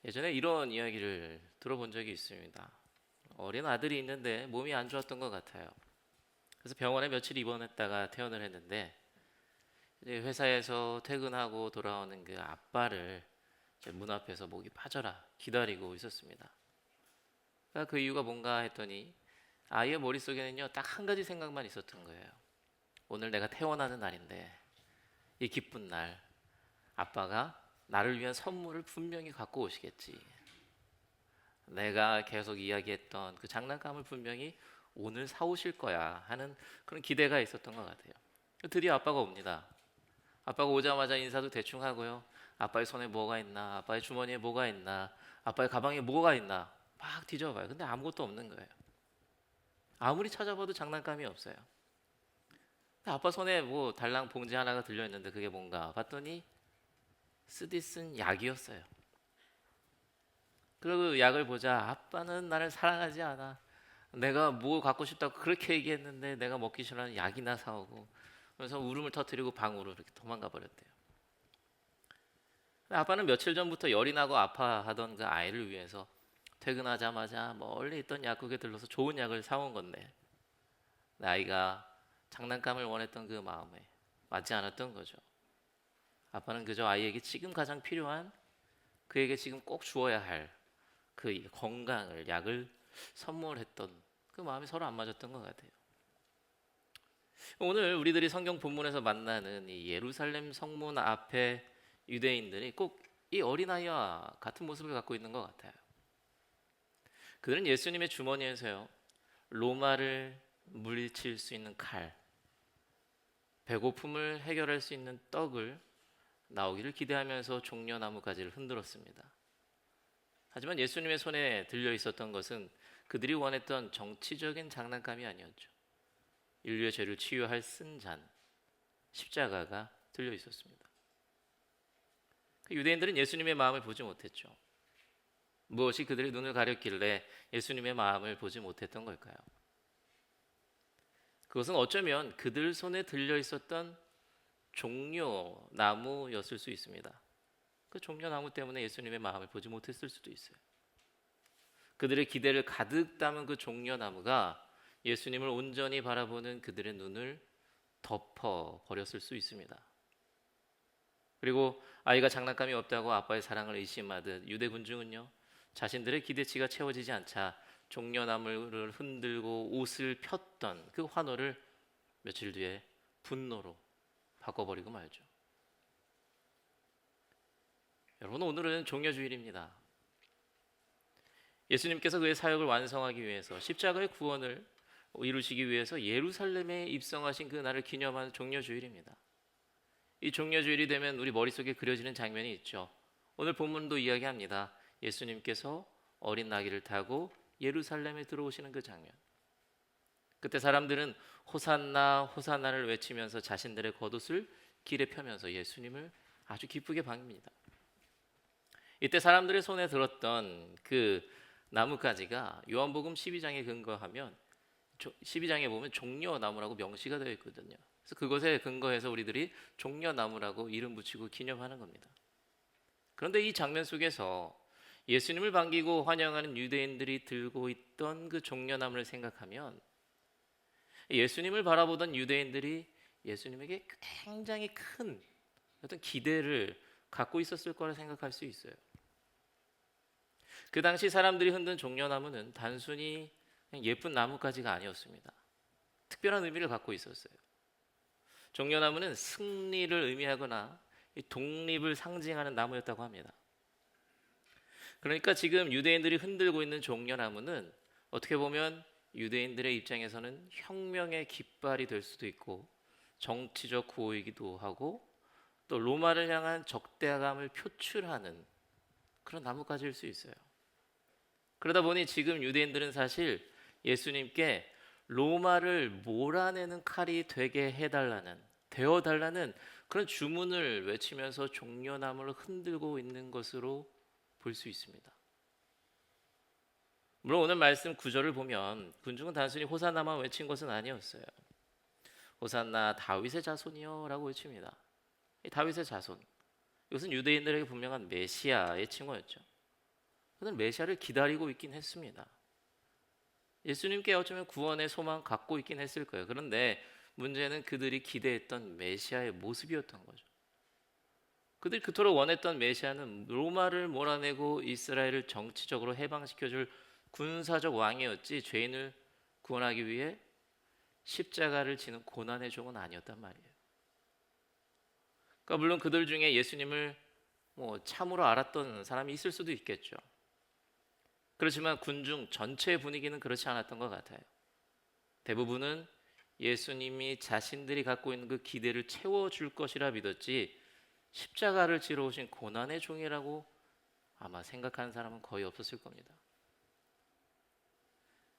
예전에 이런 이야기를 들어본 적이 있습니다. 어린 아들이 있는데 몸이 안 좋았던 것 같아요. 그래서 병원에 며칠 입원했다가 퇴원을 했는데 이제 회사에서 퇴근하고 돌아오는 그 아빠를 이제 문 앞에서 목이 빠져라 기다리고 있었습니다. 그러니까 그 이유가 뭔가 했더니 아이의 머릿속에는요 딱 한 가지 생각만 있었던 거예요. 오늘 내가 퇴원하는 날인데 이 기쁜 날 아빠가 나를 위한 선물을 분명히 갖고 오시겠지. 내가 계속 이야기했던 그 장난감을 분명히 오늘 사오실 거야 하는 그런 기대가 있었던 것 같아요. 드디어 아빠가 옵니다. 아빠가 오자마자 인사도 대충 하고요. 아빠의 손에 뭐가 있나, 아빠의 주머니에 뭐가 있나, 아빠의 가방에 뭐가 있나 막 뒤져봐요. 근데 아무것도 없는 거예요. 아무리 찾아봐도 장난감이 없어요. 아빠 손에 뭐 달랑 봉지 하나가 들려 있는데 그게 뭔가 봤더니 쓰디 쓴 약이었어요. 그리고 그 약을 보자 아빠는 나를 사랑하지 않아. 내가 뭐 갖고 싶다고 그렇게 얘기했는데 내가 먹기 싫어하는 약이나 사오고 그래서 울음을 터뜨리고 방으로 이렇게 도망가 버렸대요. 아빠는 며칠 전부터 열이 나고 아파하던 그 아이를 위해서 퇴근하자마자 멀리 있던 약국에 들러서 좋은 약을 사온 건데 아이가 장난감을 원했던 그 마음에 맞지 않았던 거죠. 아빠는 그저 아이에게 지금 가장 필요한 그에게 지금 꼭 주어야 할 그 건강을 약을 선물했던 그 마음이 서로 안 맞았던 것 같아요. 오늘 우리들이 성경 본문에서 만나는 이 예루살렘 성문 앞에 유대인들이 꼭 이 어린아이와 같은 모습을 갖고 있는 것 같아요. 그들은 예수님의 주머니에서요 로마를 물리칠 수 있는 칼, 배고픔을 해결할 수 있는 떡을 나오기를 기대하면서 종려나무 가지를 흔들었습니다. 하지만 예수님의 손에 들려 있었던 것은 그들이 원했던 정치적인 장난감이 아니었죠. 인류의 죄를 치유할 쓴 잔, 십자가가 들려 있었습니다. 유대인들은 예수님의 마음을 보지 못했죠. 무엇이 그들의 눈을 가렸길래 예수님의 마음을 보지 못했던 걸까요? 그것은 어쩌면 그들 손에 들려 있었던 종려나무였을 수 있습니다. 그 종려나무 때문에 예수님의 마음을 보지 못했을 수도 있어요. 그들의 기대를 가득 담은 그 종려나무가 예수님을 온전히 바라보는 그들의 눈을 덮어 버렸을 수 있습니다. 그리고 아이가 장난감이 없다고 아빠의 사랑을 의심하듯 유대 군중은요 자신들의 기대치가 채워지지 않자 종려나무를 흔들고 옷을 폈던 그 환호를 며칠 뒤에 분노로 바꿔버리고 말죠. 여러분, 오늘은 종려주일입니다. 예수님께서 그의 사역을 완성하기 위해서 십자가의 구원을 이루시기 위해서 예루살렘에 입성하신 그 날을 기념하는 종려주일입니다. 이 종려주일이 되면 우리 머릿속에 그려지는 장면이 있죠. 오늘 본문도 이야기합니다. 예수님께서 어린 나귀를 타고 예루살렘에 들어오시는 그 장면. 그때 사람들은 호산나 호산나를 외치면서 자신들의 겉옷을 길에 펴면서 예수님을 아주 기쁘게 반깁니다. 이때 사람들의 손에 들었던 그 나뭇가지가 요한복음 12장에 근거하면 12장에 보면 종려나무라고 명시가 되어 있거든요. 그래서 그것에 근거해서 우리들이 종려나무라고 이름 붙이고 기념하는 겁니다. 그런데 이 장면 속에서 예수님을 반기고 환영하는 유대인들이 들고 있던 그 종려나무를 생각하면 예수님을 바라보던 유대인들이 예수님에게 굉장히 큰 어떤 기대를 갖고 있었을 거라 생각할 수 있어요. 그 당시 사람들이 흔든 종려나무는 단순히 그냥 예쁜 나뭇가지가 아니었습니다. 특별한 의미를 갖고 있었어요. 종려나무는 승리를 의미하거나 독립을 상징하는 나무였다고 합니다. 그러니까 지금 유대인들이 흔들고 있는 종려나무는 어떻게 보면 유대인들의 입장에서는 혁명의 깃발이 될 수도 있고 정치적 구호이기도 하고 또 로마를 향한 적대감을 표출하는 그런 나뭇가지일 수 있어요. 그러다 보니 지금 유대인들은 사실 예수님께 로마를 몰아내는 칼이 되게 되어달라는 그런 주문을 외치면서 종려나무를 흔들고 있는 것으로 볼 수 있습니다. 물론 오늘 말씀 구절을 보면 군중은 단순히 호산나만 외친 것은 아니었어요. 호산나 다윗의 자손이여 라고 외칩니다. 이 다윗의 자손, 이것은 유대인들에게 분명한 메시아의 칭호였죠. 그는 메시아를 기다리고 있긴 했습니다. 예수님께 어쩌면 구원의 소망 갖고 있긴 했을 거예요. 그런데 문제는 그들이 기대했던 메시아의 모습이었던 거죠. 그들이 그토록 원했던 메시아는 로마를 몰아내고 이스라엘을 정치적으로 해방시켜줄 군사적 왕이었지, 죄인을 구원하기 위해 십자가를 지는 고난의 종은 아니었단 말이에요. 그러니까 물론 그들 중에 예수님을 참으로 알았던 사람이 있을 수도 있겠죠. 그렇지만 군중 전체의 분위기는 그렇지 않았던 것 같아요. 대부분은 예수님이 자신들이 갖고 있는 그 기대를 채워줄 것이라 믿었지, 십자가를 지러 오신 고난의 종이라고 아마 생각하는 사람은 거의 없었을 겁니다.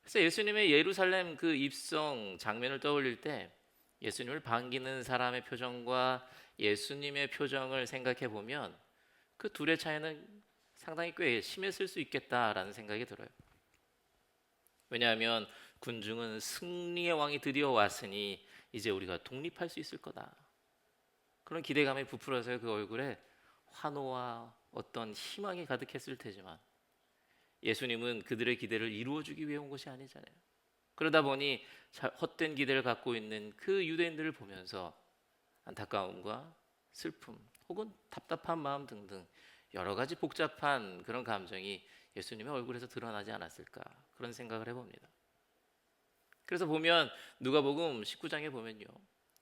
그래서 예수님의 예루살렘 그 입성 장면을 떠올릴 때 예수님을 반기는 사람의 표정과 예수님의 표정을 생각해 보면 그 둘의 차이는 상당히 꽤 심했을 수 있겠다라는 생각이 들어요. 왜냐하면 군중은 승리의 왕이 드디어 왔으니 이제 우리가 독립할 수 있을 거다, 그런 기대감이 부풀어서 그 얼굴에 환호와 어떤 희망이 가득했을 테지만 예수님은 그들의 기대를 이루어주기 위해 온 것이 아니잖아요. 그러다 보니 헛된 기대를 갖고 있는 그 유대인들을 보면서 안타까움과 슬픔 혹은 답답한 마음 등등 여러 가지 복잡한 그런 감정이 예수님의 얼굴에서 드러나지 않았을까, 그런 생각을 해봅니다. 그래서 보면 누가복음 19장에 보면요,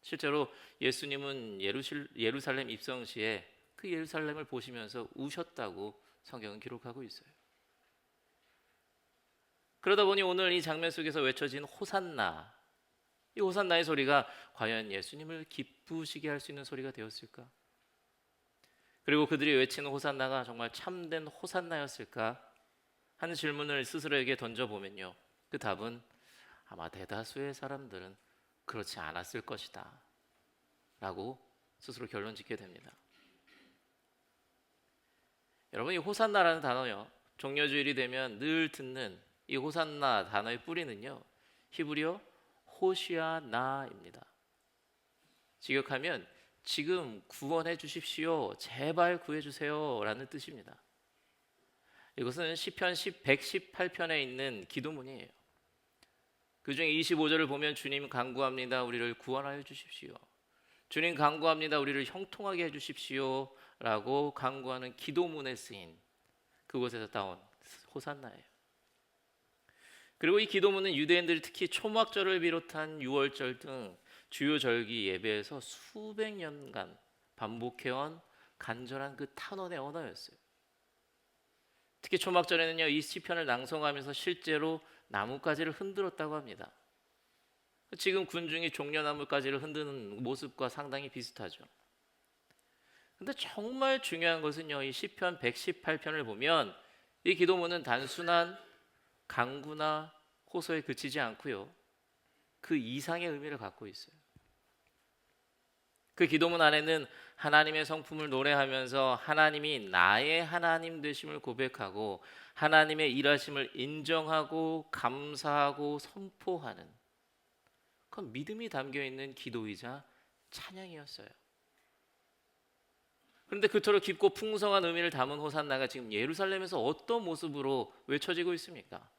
실제로 예수님은 예루살렘 입성 시에 그 예루살렘을 보시면서 우셨다고 성경은 기록하고 있어요. 그러다 보니 오늘 이 장면 속에서 외쳐진 호산나, 이 호산나의 소리가 과연 예수님을 기쁘시게 할 수 있는 소리가 되었을까? 그리고 그들이 외치는 호산나가 정말 참된 호산나였을까 하는 질문을 스스로에게 던져보면요, 그 답은 아마 대다수의 사람들은 그렇지 않았을 것이다 라고 스스로 결론 짓게 됩니다. 여러분, 이 호산나라는 단어요, 종려주일이 되면 늘 듣는 이 호산나 단어의 뿌리는요, 히브리어 호시아나입니다. 직역하면 지금 구원해 주십시오, 제발 구해 주세요 라는 뜻입니다. 이것은 시편 118편에 있는 기도문이에요. 그중에 25절을 보면 주님 간구합니다, 우리를 구원하여 주십시오, 주님 간구합니다, 우리를 형통하게 해주십시오 라고 간구하는 기도문에 쓰인 그곳에서 따온 호산나예요. 그리고 이 기도문은 유대인들이 특히 초막절을 비롯한 유월절 등 주요 절기 예배에서 수백 년간 반복해온 간절한 그 탄원의 언어였어요. 특히 초막절에는요, 이 시편을 낭송하면서 실제로 나뭇가지를 흔들었다고 합니다. 지금 군중이 종려나뭇가지를 흔드는 모습과 상당히 비슷하죠. 근데 정말 중요한 것은요, 이 시편 118편을 보면 이 기도문은 단순한 강구나 호소에 그치지 않고요, 그 이상의 의미를 갖고 있어요. 그 기도문 안에는 하나님의 성품을 노래하면서 하나님이 나의 하나님 되심을 고백하고 하나님의 일하심을 인정하고 감사하고 선포하는 그건 믿음이 담겨있는 기도이자 찬양이었어요. 그런데 그토록 깊고 풍성한 의미를 담은 호산나가 지금 예루살렘에서 어떤 모습으로 외쳐지고 있습니까?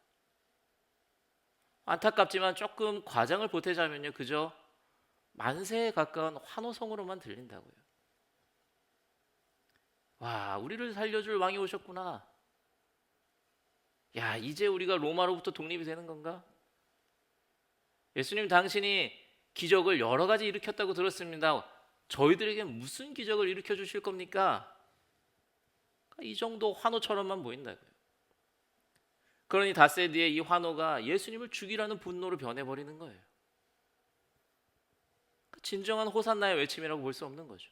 안타깝지만 조금 과장을 보태자면요, 그저 만세에 가까운 환호성으로만 들린다고요. 와, 우리를 살려줄 왕이 오셨구나. 야, 이제 우리가 로마로부터 독립이 되는 건가? 예수님, 당신이 기적을 여러 가지 일으켰다고 들었습니다. 저희들에게 무슨 기적을 일으켜 주실 겁니까? 이 정도 환호처럼만 보인다고요. 그러니 닷새 뒤에 이 환호가 예수님을 죽이라는 분노로 변해버리는 거예요. 진정한 호산나의 외침이라고 볼 수 없는 거죠.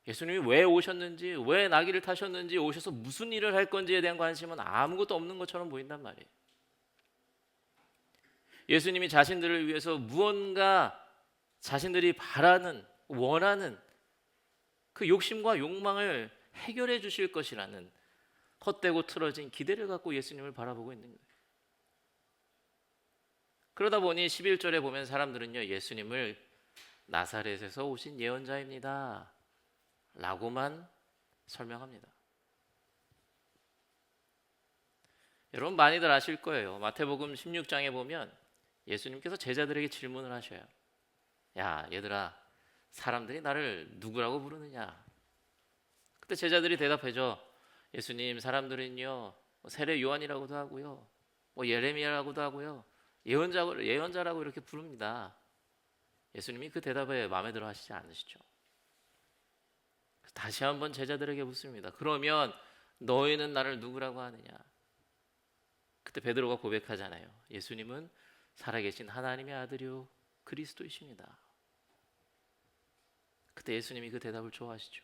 예수님이 왜 오셨는지, 왜 나귀를 타셨는지, 오셔서 무슨 일을 할 건지에 대한 관심은 아무것도 없는 것처럼 보인단 말이에요. 예수님이 자신들을 위해서 무언가 자신들이 바라는, 원하는 그 욕심과 욕망을 해결해 주실 것이라는 헛되고 틀어진 기대를 갖고 예수님을 바라보고 있는 거예요. 그러다 보니 11절에 보면 사람들은요, 예수님을 나사렛에서 오신 예언자입니다 라고만 설명합니다. 여러분 많이들 아실 거예요. 마태복음 16장에 보면 예수님께서 제자들에게 질문을 하셔요. 야, 얘들아, 사람들이 나를 누구라고 부르느냐? 그때 제자들이 대답하죠. 예수님, 사람들은요 세례 요한이라고도 하고요, 뭐 예레미야라고도 하고요, 예언자라고 이렇게 부릅니다. 예수님이 그 대답에 마음에 들어 하시지 않으시죠. 다시 한번 제자들에게 묻습니다. 그러면 너희는 나를 누구라고 하느냐? 그때 베드로가 고백하잖아요. 예수님은 살아계신 하나님의 아들이요 그리스도이십니다. 그때 예수님이 그 대답을 좋아하시죠.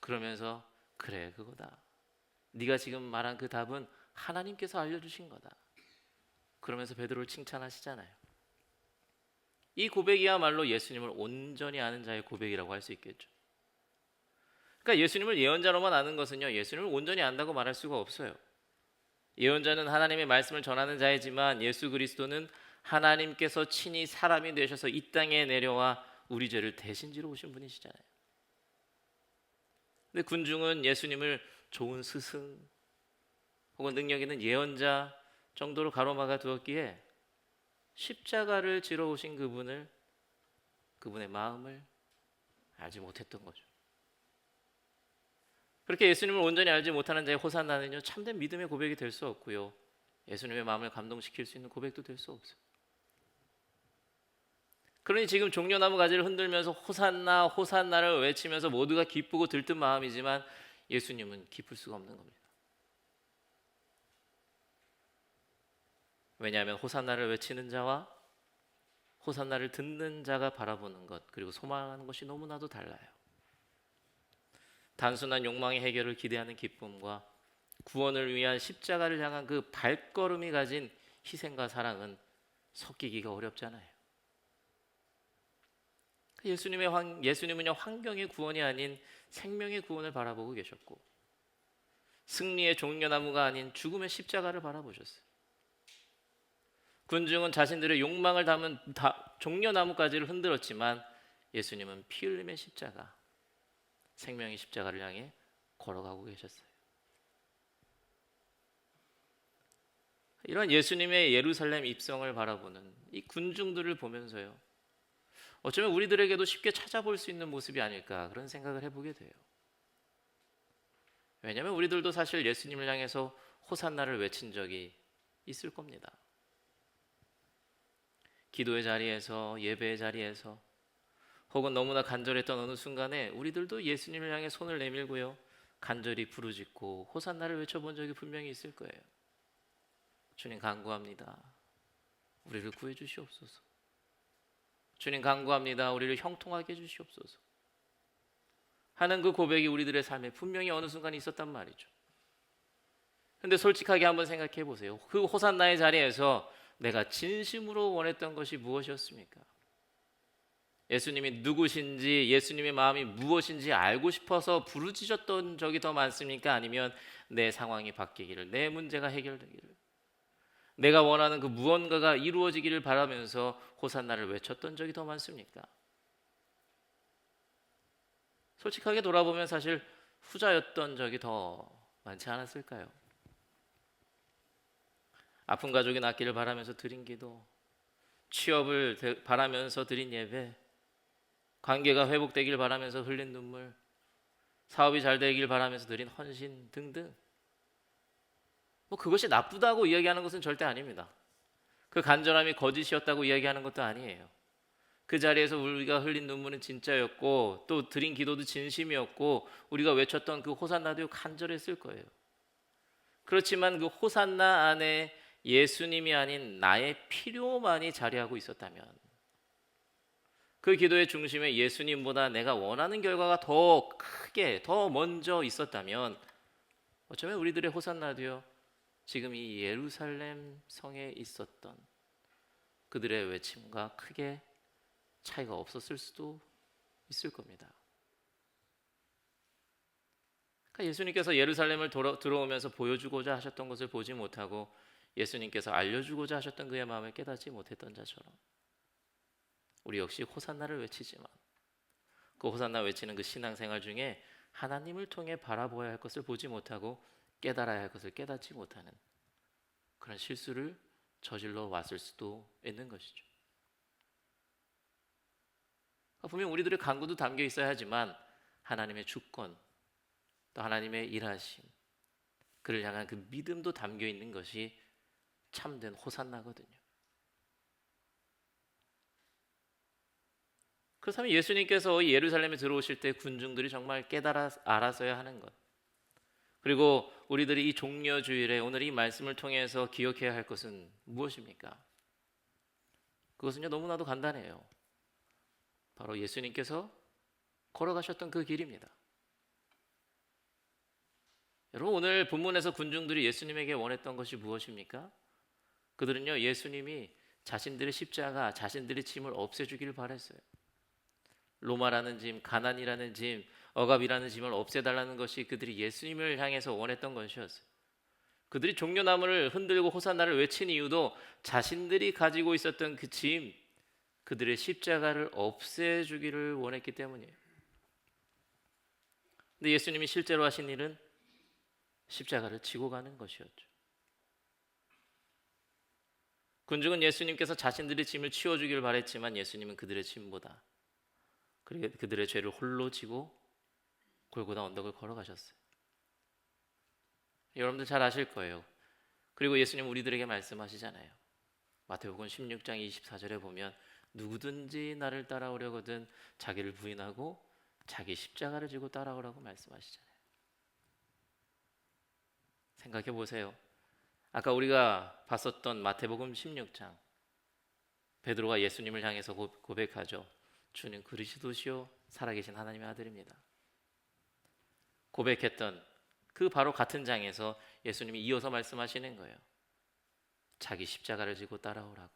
그러면서 그래, 그거다. 네가 지금 말한 그 답은 하나님께서 알려주신 거다. 그러면서 베드로를 칭찬하시잖아요. 이 고백이야말로 예수님을 온전히 아는 자의 고백이라고 할 수 있겠죠. 그러니까 예수님을 예언자로만 아는 것은요, 예수님을 온전히 안다고 말할 수가 없어요. 예언자는 하나님의 말씀을 전하는 자이지만 예수 그리스도는 하나님께서 친히 사람이 되셔서 이 땅에 내려와 우리 죄를 대신 지러 오신 분이시잖아요. 근데 군중은 예수님을 좋은 스승 혹은 능력 있는 예언자 정도로 가로막아 두었기에 십자가를 지러 오신 그분의 마음을 알지 못했던 거죠. 그렇게 예수님을 온전히 알지 못하는 자의 호산나는요, 참된 믿음의 고백이 될 수 없고요, 예수님의 마음을 감동시킬 수 있는 고백도 될 수 없어요. 그러니 지금 종려나무 가지를 흔들면서 호산나 호산나를 외치면서 모두가 기쁘고 들뜬 마음이지만 예수님은 기쁠 수가 없는 겁니다. 왜냐하면 호산나를 외치는 자와 호산나를 듣는 자가 바라보는 것, 그리고 소망하는 것이 너무나도 달라요. 단순한 욕망의 해결을 기대하는 기쁨과 구원을 위한 십자가를 향한 그 발걸음이 가진 희생과 사랑은 섞이기가 어렵잖아요. 예수님은요, 환경의 구원이 아닌 생명의 구원을 바라보고 계셨고, 승리의 종려나무가 아닌 죽음의 십자가를 바라보셨어요. 군중은 자신들의 욕망을 담은 종려나무까지를 흔들었지만 예수님은 피 흘림의 십자가, 생명의 십자가를 향해 걸어가고 계셨어요. 이런 예수님의 예루살렘 입성을 바라보는 이 군중들을 보면서요, 어쩌면 우리들에게도 쉽게 찾아볼 수 있는 모습이 아닐까, 그런 생각을 해보게 돼요. 왜냐하면 우리들도 사실 예수님을 향해서 호산나를 외친 적이 있을 겁니다. 기도의 자리에서, 예배의 자리에서, 혹은 너무나 간절했던 어느 순간에 우리들도 예수님을 향해 손을 내밀고요, 간절히 부르짖고 호산나를 외쳐본 적이 분명히 있을 거예요. 주님 간구합니다. 우리를 구해 주시옵소서. 주님 간구합니다. 우리를 형통하게 해주시옵소서 하는 그 고백이 우리들의 삶에 분명히 어느 순간 있었단 말이죠. 그런데 솔직하게 한번 생각해 보세요. 그 호산나의 자리에서 내가 진심으로 원했던 것이 무엇이었습니까? 예수님이 누구신지, 예수님의 마음이 무엇인지 알고 싶어서 부르짖었던 적이 더 많습니까? 아니면 내 상황이 바뀌기를, 내 문제가 해결되기를, 내가 원하는 그 무언가가 이루어지기를 바라면서 호산나를 외쳤던 적이 더 많습니까? 솔직하게 돌아보면 사실 후자였던 적이 더 많지 않았을까요? 아픈 가족이 낫기를 바라면서 드린 기도, 취업을 바라면서 드린 예배, 관계가 회복되길 바라면서 흘린 눈물, 사업이 잘 되길 바라면서 드린 헌신 등등, 그것이 나쁘다고 이야기하는 것은 절대 아닙니다. 그 간절함이 거짓이었다고 이야기하는 것도 아니에요. 그 자리에서 우리가 흘린 눈물은 진짜였고, 또 드린 기도도 진심이었고, 우리가 외쳤던 그 호산나도 간절했을 거예요. 그렇지만 그 호산나 안에 예수님이 아닌 나의 필요만이 자리하고 있었다면, 그 기도의 중심에 예수님보다 내가 원하는 결과가 더 크게, 더 먼저 있었다면, 어쩌면 우리들의 호산나도요, 지금 이 예루살렘 성에 있었던 그들의 외침과 크게 차이가 없었을 수도 있을 겁니다. 그러니까 예수님께서 예루살렘을 들어오면서 보여주고자 하셨던 것을 보지 못하고 예수님께서 알려주고자 하셨던 그의 마음을 깨닫지 못했던 자처럼, 우리 역시 호산나를 외치지만 그 호산나 외치는 그 신앙생활 중에 하나님을 통해 바라보아야 할 것을 보지 못하고 깨달아야 할 것을 깨닫지 못하는 그런 실수를 저질러 왔을 수도 있는 것이죠. 분명 우리들의 간구도 담겨 있어야 하지만 하나님의 주권, 또 하나님의 일하심, 그를 향한 그 믿음도 담겨 있는 것이 참된 호산나거든요. 그렇다면 예수님께서 예루살렘에 들어오실 때 군중들이 정말 깨달아 알아서야 하는 것, 그리고 우리들이 이 종려주일에 오늘 이 말씀을 통해서 기억해야 할 것은 무엇입니까? 그것은요, 너무나도 간단해요. 바로 예수님께서 걸어가셨던 그 길입니다. 여러분, 오늘 본문에서 군중들이 예수님에게 원했던 것이 무엇입니까? 그들은요, 예수님이 자신들의 십자가, 자신들의 짐을 없애주기를 바랬어요. 로마라는 짐, 가난이라는 짐, 억압이라는 짐을 없애달라는 것이 그들이 예수님을 향해서 원했던 것이었어요. 그들이 종려나무를 흔들고 호산나를 외친 이유도 자신들이 가지고 있었던 그 짐, 그들의 십자가를 없애주기를 원했기 때문이에요. 근데 예수님이 실제로 하신 일은 십자가를 지고 가는 것이었죠. 군중은 예수님께서 자신들의 짐을 치워주기를 바랬지만 예수님은 그들의 짐보다, 그리고 그들의 죄를 홀로 지고 골고다 언덕을 걸어가셨어요. 여러분들 잘 아실 거예요. 그리고 예수님 우리들에게 말씀하시잖아요. 마태복음 16장 24절에 보면 누구든지 나를 따라오려거든 자기를 부인하고 자기 십자가를 지고 따라오라고 말씀하시잖아요. 생각해 보세요. 아까 우리가 봤었던 마태복음 16장, 베드로가 예수님을 향해서 고백하죠. 주는 그리스도시요 살아계신 하나님의 아들입니다. 고백했던 그 바로 같은 장에서 예수님이 이어서 말씀하시는 거예요. 자기 십자가를 지고 따라오라고.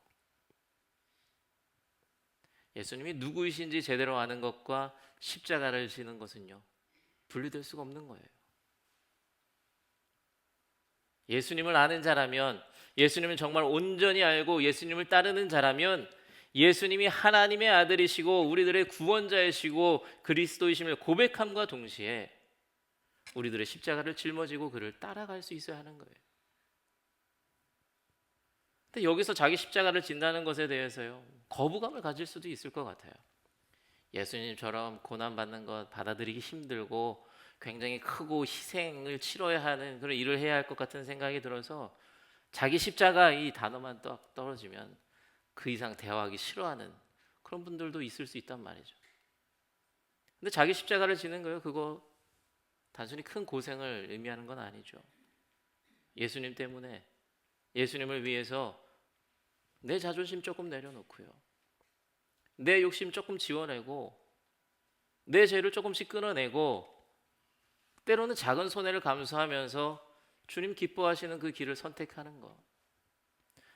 예수님이 누구이신지 제대로 아는 것과 십자가를 지는 것은요, 분리될 수가 없는 거예요. 예수님을 아는 자라면, 예수님을 정말 온전히 알고 예수님을 따르는 자라면 예수님이 하나님의 아들이시고 우리들의 구원자이시고 그리스도이심을 고백함과 동시에 우리들의 십자가를 짊어지고 그를 따라갈 수 있어야 하는 거예요. 근데 여기서 자기 십자가를 진다는 것에 대해서요, 거부감을 가질 수도 있을 것 같아요. 예수님처럼 고난받는 것 받아들이기 힘들고 굉장히 크고 희생을 치러야 하는 그런 일을 해야 할 것 같은 생각이 들어서 자기 십자가 이 단어만 딱 떨어지면 그 이상 대화하기 싫어하는 그런 분들도 있을 수 있단 말이죠. 근데 자기 십자가를 지는 거예요, 그거 단순히 큰 고생을 의미하는 건 아니죠. 예수님 때문에, 예수님을 위해서 내 자존심 조금 내려놓고요, 내 욕심 조금 지워내고 내 죄를 조금씩 끊어내고 때로는 작은 손해를 감수하면서 주님 기뻐하시는 그 길을 선택하는 것,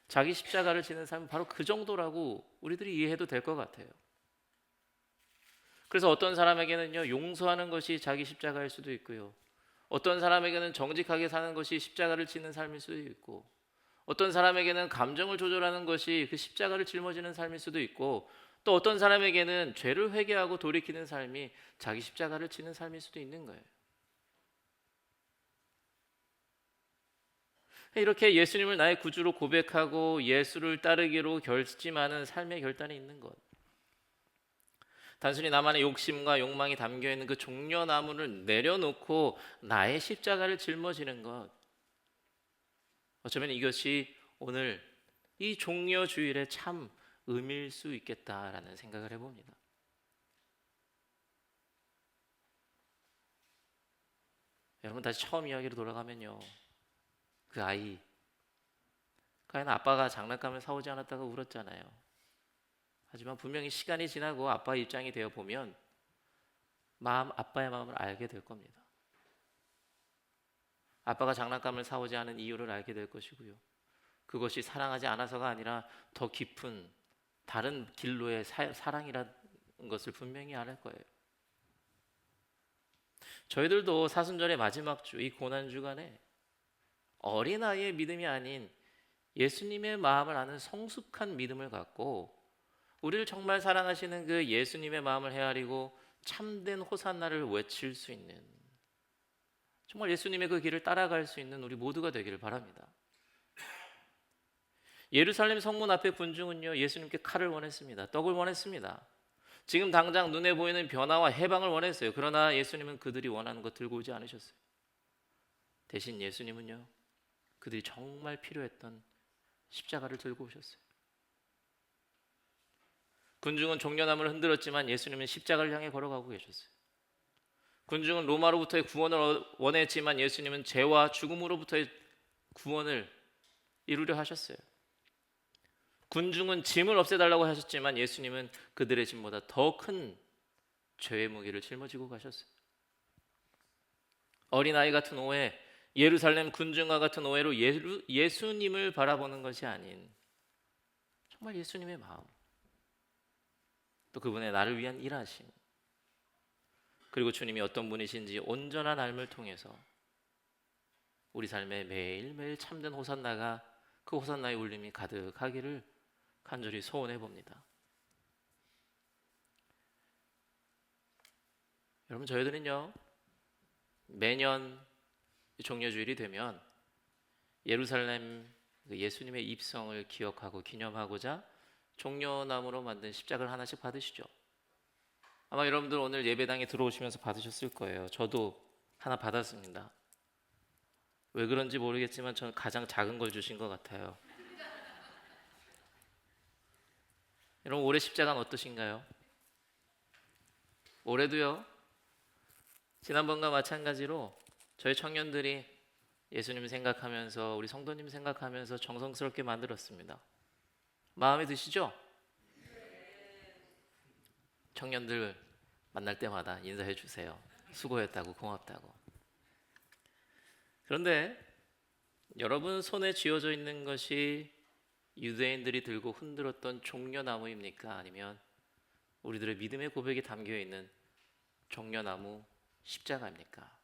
자기 십자가를 지는 삶은 바로 그 정도라고 우리들이 이해해도 될 것 같아요. 그래서 어떤 사람에게는요, 용서하는 것이 자기 십자가일 수도 있고요, 어떤 사람에게는 정직하게 사는 것이 십자가를 지는 삶일 수도 있고, 어떤 사람에게는 감정을 조절하는 것이 그 십자가를 짊어지는 삶일 수도 있고, 또 어떤 사람에게는 죄를 회개하고 돌이키는 삶이 자기 십자가를 지는 삶일 수도 있는 거예요. 이렇게 예수님을 나의 구주로 고백하고 예수를 따르기로 결심하는 삶의 결단이 있는 것, 단순히 나만의 욕심과 욕망이 담겨있는 그 종려나무를 내려놓고 나의 십자가를 짊어지는 것, 어쩌면 이것이 오늘 이 종려주일의 참 의미일 수 있겠다라는 생각을 해봅니다. 여러분, 다시 처음 이야기로 돌아가면요, 그 아이는 아빠가 장난감을 사오지 않았다고 울었잖아요. 하지만 분명히 시간이 지나고 아빠의 입장이 되어 보면 아빠의 마음을 알게 될 겁니다. 아빠가 장난감을 사오지 않은 이유를 알게 될 것이고요, 그것이 사랑하지 않아서가 아니라 더 깊은 다른 길로의 사랑이라는 것을 분명히 알 거예요. 저희들도 사순절의 마지막 주, 이 고난 주간에 어린아이의 믿음이 아닌 예수님의 마음을 아는 성숙한 믿음을 갖고 우리를 정말 사랑하시는 그 예수님의 마음을 헤아리고 참된 호산나를 외칠 수 있는, 정말 예수님의 그 길을 따라갈 수 있는 우리 모두가 되기를 바랍니다. 예루살렘 성문 앞에 군중은요, 예수님께 칼을 원했습니다. 떡을 원했습니다. 지금 당장 눈에 보이는 변화와 해방을 원했어요. 그러나 예수님은 그들이 원하는 것 들고 오지 않으셨어요. 대신 예수님은요, 그들이 정말 필요했던 십자가를 들고 오셨어요. 군중은 종려나무를 흔들었지만 예수님은 십자가를 향해 걸어가고 계셨어요. 군중은 로마로부터의 구원을 원했지만 예수님은 죄와 죽음으로부터의 구원을 이루려 하셨어요. 군중은 짐을 없애달라고 하셨지만 예수님은 그들의 짐보다 더 큰 죄의 무게를 짊어지고 가셨어요. 어린아이 같은 오해, 예루살렘 군중과 같은 오해로 예수님을 바라보는 것이 아닌 정말 예수님의 마음, 또 그분의 나를 위한 일하심, 그리고 주님이 어떤 분이신지 온전한 삶을 통해서 우리 삶에 매일매일 참된 호산나가, 그 호산나의 울림이 가득하기를 간절히 소원해 봅니다. 여러분, 저희들은요, 매년 종려주일이 되면 예루살렘 예수님의 입성을 기억하고 기념하고자 종려나무로 만든 십자가를 하나씩 받으시죠. 아마 여러분들 오늘 예배당에 들어오시면서 받으셨을 거예요. 저도 하나 받았습니다. 왜 그런지 모르겠지만 저는 가장 작은 걸 주신 것 같아요. 여러분, 올해 십자가는 어떠신가요? 올해도요, 지난번과 마찬가지로 저희 청년들이 예수님 생각하면서, 우리 성도님 생각하면서 정성스럽게 만들었습니다. 마음에 드시죠? 청년들 만날 때마다 인사해 주세요. 수고했다고, 고맙다고. 그런데 여러분 손에 쥐어져 있는 것이 유대인들이 들고 흔들었던 종려나무입니까? 아니면 우리들의 믿음의 고백이 담겨 있는 종려나무 십자가입니까?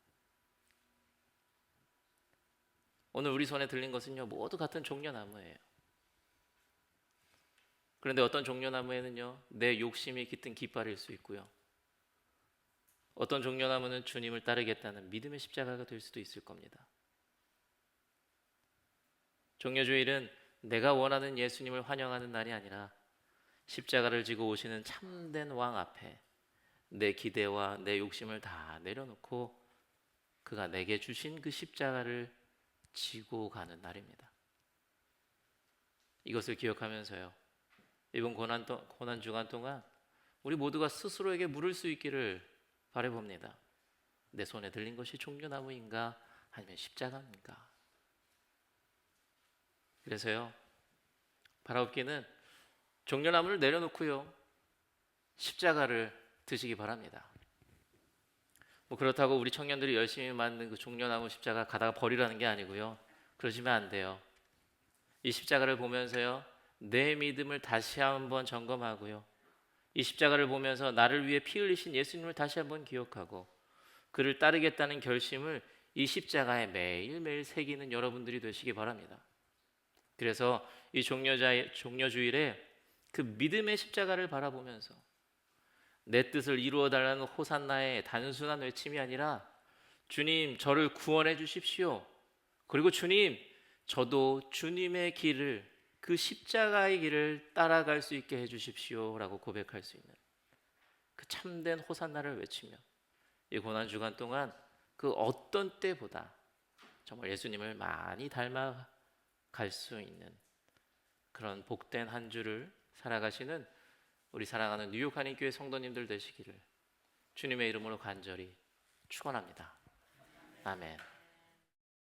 오늘 우리 손에 들린 것은요, 모두 같은 종려나무예요. 그런데 어떤 종려나무에는요, 내 욕심이 깃든 깃발일 수 있고요, 어떤 종려나무는 주님을 따르겠다는 믿음의 십자가가 될 수도 있을 겁니다. 종려주일은 내가 원하는 예수님을 환영하는 날이 아니라 십자가를 지고 오시는 참된 왕 앞에 내 기대와 내 욕심을 다 내려놓고 그가 내게 주신 그 십자가를 지고 가는 날입니다. 이것을 기억하면서요, 이번 고난 주간 동안 우리 모두가 스스로에게 물을 수 있기를 바라봅니다. 내 손에 들린 것이 종려나무인가 아니면 십자가입니까? 그래서요, 바라옵기는 종려나무를 내려놓고요, 십자가를 드시기 바랍니다. 그렇다고 우리 청년들이 열심히 만든 그 종려나무 십자가 가다가 버리라는 게 아니고요, 그러시면 안 돼요. 이 십자가를 보면서요, 내 믿음을 다시 한번 점검하고요, 이 십자가를 보면서 나를 위해 피 흘리신 예수님을 다시 한번 기억하고 그를 따르겠다는 결심을 이 십자가에 매일매일 새기는 여러분들이 되시기 바랍니다. 그래서 이 종려주일에 그 믿음의 십자가를 바라보면서 내 뜻을 이루어 달라는 호산나의 단순한 외침이 아니라, 주님, 저를 구원해 주십시오, 그리고 주님, 저도 주님의 길을, 그 십자가의 길을 따라갈 수 있게 해주십시오 라고 고백할 수 있는 그 참된 호산나를 외치며 이 고난주간 동안 그 어떤 때보다 정말 예수님을 많이 닮아갈 수 있는 그런 복된 한 주를 살아가시는 우리 사랑하는 뉴욕 한인교회 성도님들 되시기를 주님의 이름으로 간절히 축원합니다. 아멘.